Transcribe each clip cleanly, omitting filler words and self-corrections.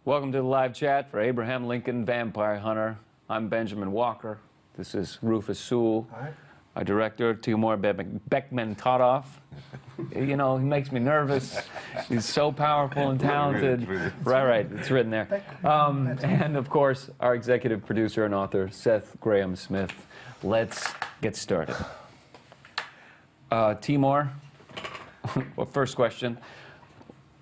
Welcome to the live chat for Abraham Lincoln Vampire Hunter. I'm Benjamin Walker. This is Rufus Sewell. Hi. Our director, Timur Bekmambetov. You know, he makes me nervous. He's so powerful and talented. Right, it's written there. And of course, our executive producer and author, Seth Grahame-Smith. Let's get started. Timur, well, first question.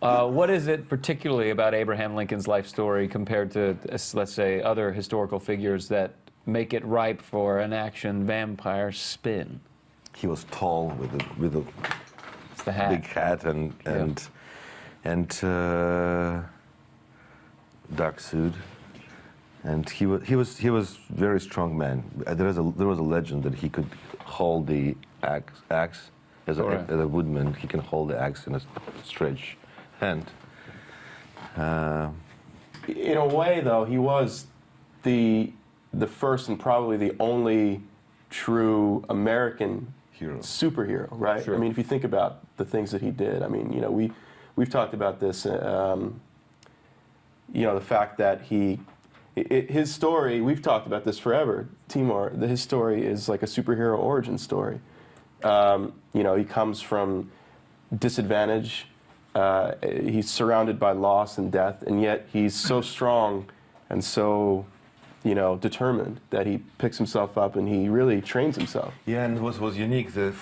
What is it particularly about Abraham Lincoln's life story compared to, let's say, other historical figures that make it ripe for an action vampire spin? He was tall with a It's the hat. big hat and dark suit, and he was very strong man. There was a legend that he could hold the axe as a woodman. He can hold the axe in a stretch hand. In a way, though, he was the first and probably the only true American superhero, right? Sure. I mean, if you think about the things that he did, I mean, you know, we've talked about this. You know, the fact that his story, we've talked about this forever. Timur, his story is like a superhero origin story. You know, he comes from disadvantage. He's surrounded by loss and death, and yet he's so strong and so, you know, determined that he picks himself up and he really trains himself. Yeah, and what was unique that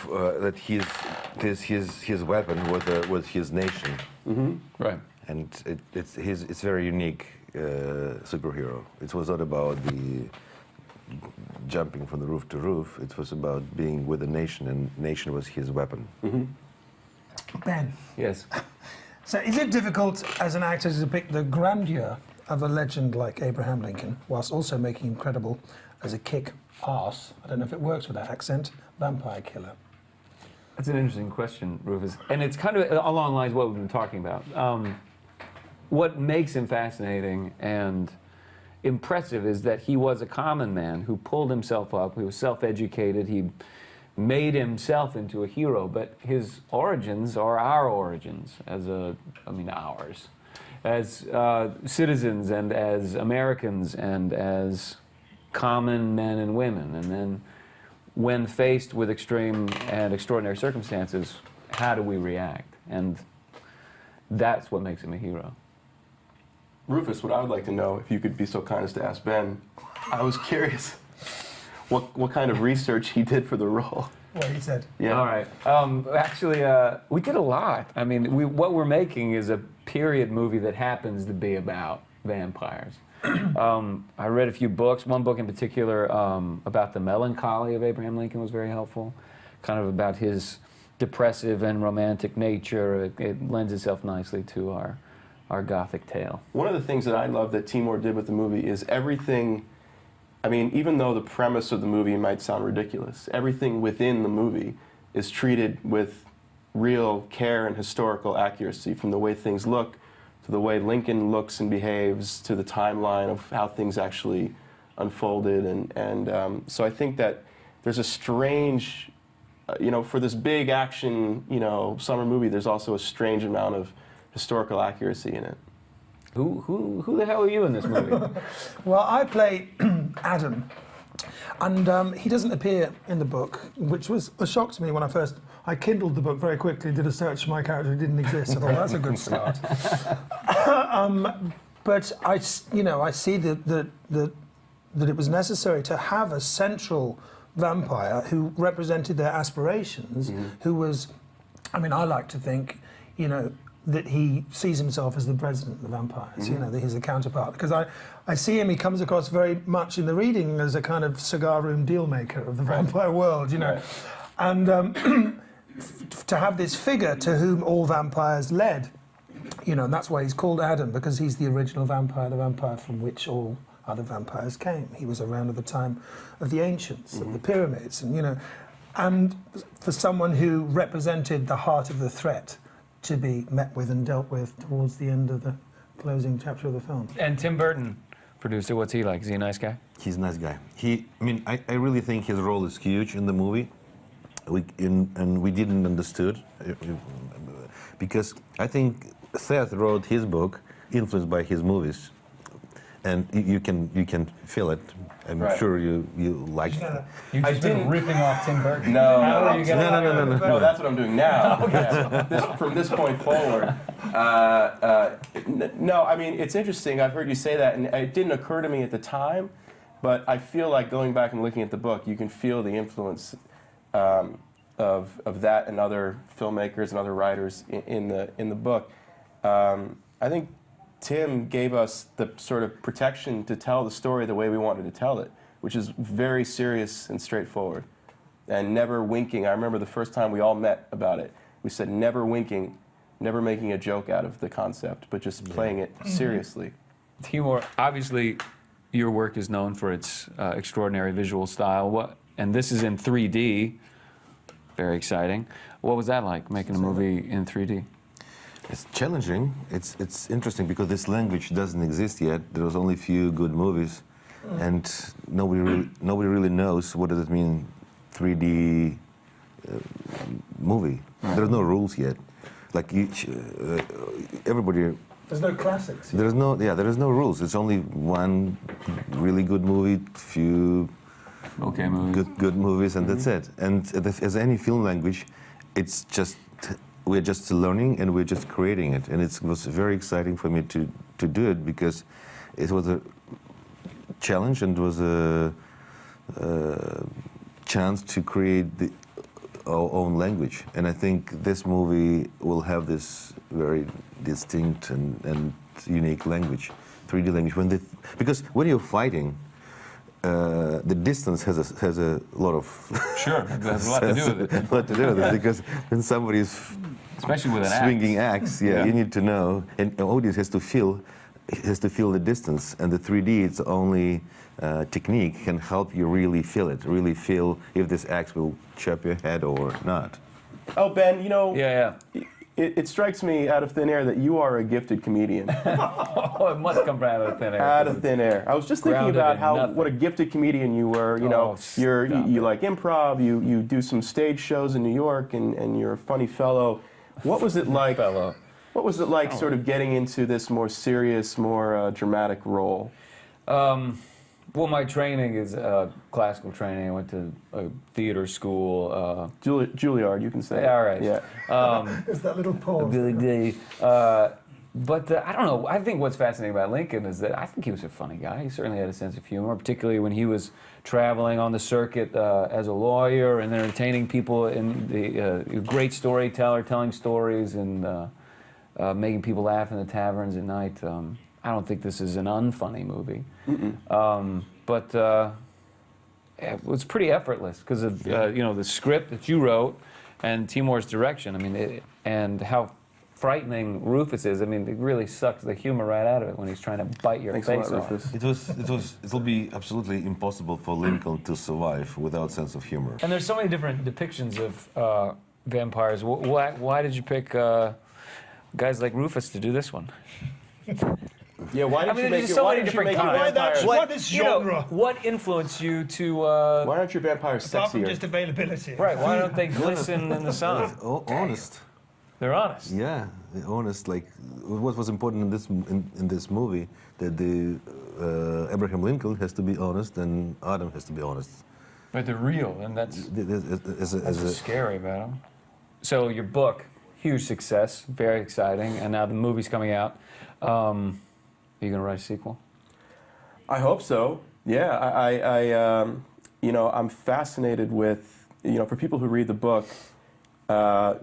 his weapon was his nation. Mm-hmm. Right. And it's very unique superhero. It was not about the jumping from the roof to roof. It was about being with the nation, and nation was his weapon. Mm-hmm. Ben. Yes. So is it difficult as an actor to depict the grandeur of a legend like Abraham Lincoln, whilst also making him credible as a kick-ass, I don't know if it works with that accent, vampire killer? That's an interesting question, Rufus. And it's kind of along the lines of what we've been talking about. What makes him fascinating and impressive is that he was a common man who pulled himself up, he was self-educated, he made himself into a hero, but his origins are our origins ours, as citizens and as Americans and as common men and women. And then when faced with extreme and extraordinary circumstances, how do we react? And that's what makes him a hero. Rufus, what I would like to know, if you could be so kind as to ask Ben, I was curious what kind of research he did for the role. What he said. Yeah. All right. Actually, we did a lot. I mean, what we're making is a period movie that happens to be about vampires. I read a few books. One book in particular about the melancholy of Abraham Lincoln was very helpful, kind of about his depressive and romantic nature. It lends itself nicely to our Gothic tale. One of the things that I love that Timur did with the movie is everything. I mean, even though the premise of the movie might sound ridiculous, everything within the movie is treated with real care and historical accuracy, from the way things look to the way Lincoln looks and behaves to the timeline of how things actually unfolded. And so I think that there's a strange, you know, for this big action, you know, summer movie, there's also a strange amount of historical accuracy in it. Who the hell are you in this movie? Well, I play Adam, and he doesn't appear in the book, which was a shock to me when I kindled the book very quickly, did a search for my character who didn't exist. I thought, that's a good start. But I see that it was necessary to have a central vampire who represented their aspirations, who was, I mean, I like to think, you know, that he sees himself as the president of the vampires, you know, that he's the counterpart. Because I see him, he comes across very much in the reading as a kind of cigar room deal maker of the vampire world, you know. Right. And to have this figure to whom all vampires led, you know, and that's why he's called Adam, because he's the original vampire, the vampire from which all other vampires came. He was around at the time of the ancients, of the pyramids, and, you know, and for someone who represented the heart of the threat to be met with and dealt with towards the end of the closing chapter of the film. And Tim Burton, producer, what's he like? Is he a nice guy? He's a nice guy. I really think his role is huge in the movie. We didn't understood because I think Seth wrote his book influenced by his movies, and you can feel it. I'm Right. sure you like it. You've I just been didn't- ripping off Tim Burton. No, How no, are you gonna? No, that's what I'm doing now. Yeah. From this point forward. No, I mean, it's interesting. I've heard you say that, and it didn't occur to me at the time, but I feel like going back and looking at the book, you can feel the influence of that and other filmmakers and other writers in the book. I think Tim gave us the sort of protection to tell the story the way we wanted to tell it, which is very serious and straightforward, and never winking. I remember the first time we all met about it. We said never winking, never making a joke out of the concept, but just playing it seriously. Timur, obviously, your work is known for its extraordinary visual style. And this is in 3D. Very exciting. What was that like, making a movie in 3D? It's challenging. It's interesting because this language doesn't exist yet. There was only a few good movies, and nobody really knows what does it mean 3D movie. There's no rules yet. Like everybody. There's no classics. There is no rules. It's only one really good movie, few Okay, movies. good movies, and that's it. And as any film language, it's just we're just learning and we're just creating it. And it was very exciting for me to do it because it was a challenge and was a chance to create our own language. And I think this movie will have this very distinct and unique language, 3D language. Because when you're fighting, the distance has a lot of Sure, it has a lot to do with it. a lot to do with it because when somebody is Especially with an swinging axe, Yeah. you need to know, and the audience has to feel the distance, and the 3D, its only technique can help you really feel if this axe will chop your head or not. Oh, Ben, you know, Yeah. it strikes me out of thin air that you are a gifted comedian. Oh, it must come out of thin air. Out of thin air. I was just thinking Grounded about in nothing. what a gifted comedian you were. You know, Oh, you like improv. You do some stage shows in New York, and you're a funny fellow. What was it like? Fellow. What was it like, sort of getting into this more serious, more dramatic role? Well, my training is classical training. I went to a theater school. Juilliard, you can say. Yeah, all right. Yeah. There's that little pause. But I don't know. I think what's fascinating about Lincoln is that I think he was a funny guy. He certainly had a sense of humor, particularly when he was traveling on the circuit as a lawyer and entertaining people. In the great storyteller, telling stories and making people laugh in the taverns at night. I don't think this is an unfunny movie, but it was pretty effortless because of the script that you wrote and Timur's direction. I mean, and how frightening Rufus is. I mean, it really sucks the humor right out of it when he's trying to bite your Thanks a face lot, off. Rufus. It'll be absolutely impossible for Lincoln to survive without sense of humor. And there's so many different depictions of vampires. Why did you pick guys like Rufus to do this one? Yeah, why did I mean, you there's make so many didn't you different make your kinds. vampires? Why this You know, genre? what influenced you to? Why aren't your vampires Apart from sexier? just availability. Right. Why don't they glisten in the sun? Honest. They're honest. Yeah, honest. Like what was important in this movie that the Abraham Lincoln has to be honest and Adam has to be honest. But they're real, and that's As what's scary about them. So your book, huge success, very exciting, and now the movie's coming out. Are you gonna write a sequel? I hope so. Yeah, I'm fascinated with, for people who read the book,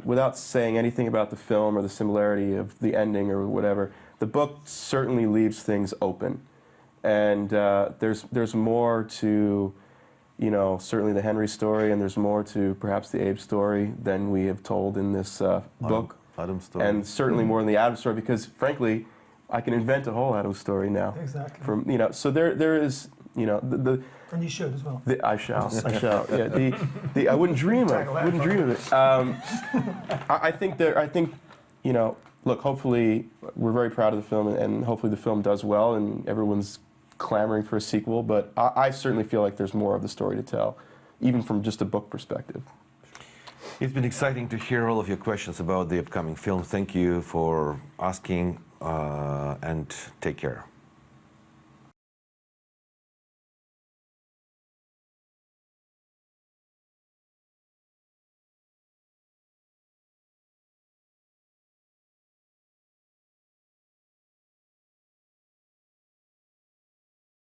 without saying anything about the film or the similarity of the ending or whatever, the book certainly leaves things open, and there's more to, certainly the Henry story, and there's more to perhaps the Abe story than we have told in this book, Adam story. and certainly more than the Adam story, because frankly, I can invent a whole Adam story now. Exactly. From so there is the And you should as well. I shall. Yeah, I wouldn't dream of it. I think look, hopefully we're very proud of the film, and hopefully the film does well, and everyone's clamoring for a sequel. But I certainly feel like there's more of the story to tell, even from just a book perspective. It's been exciting to hear all of your questions about the upcoming film. Thank you for asking and take care.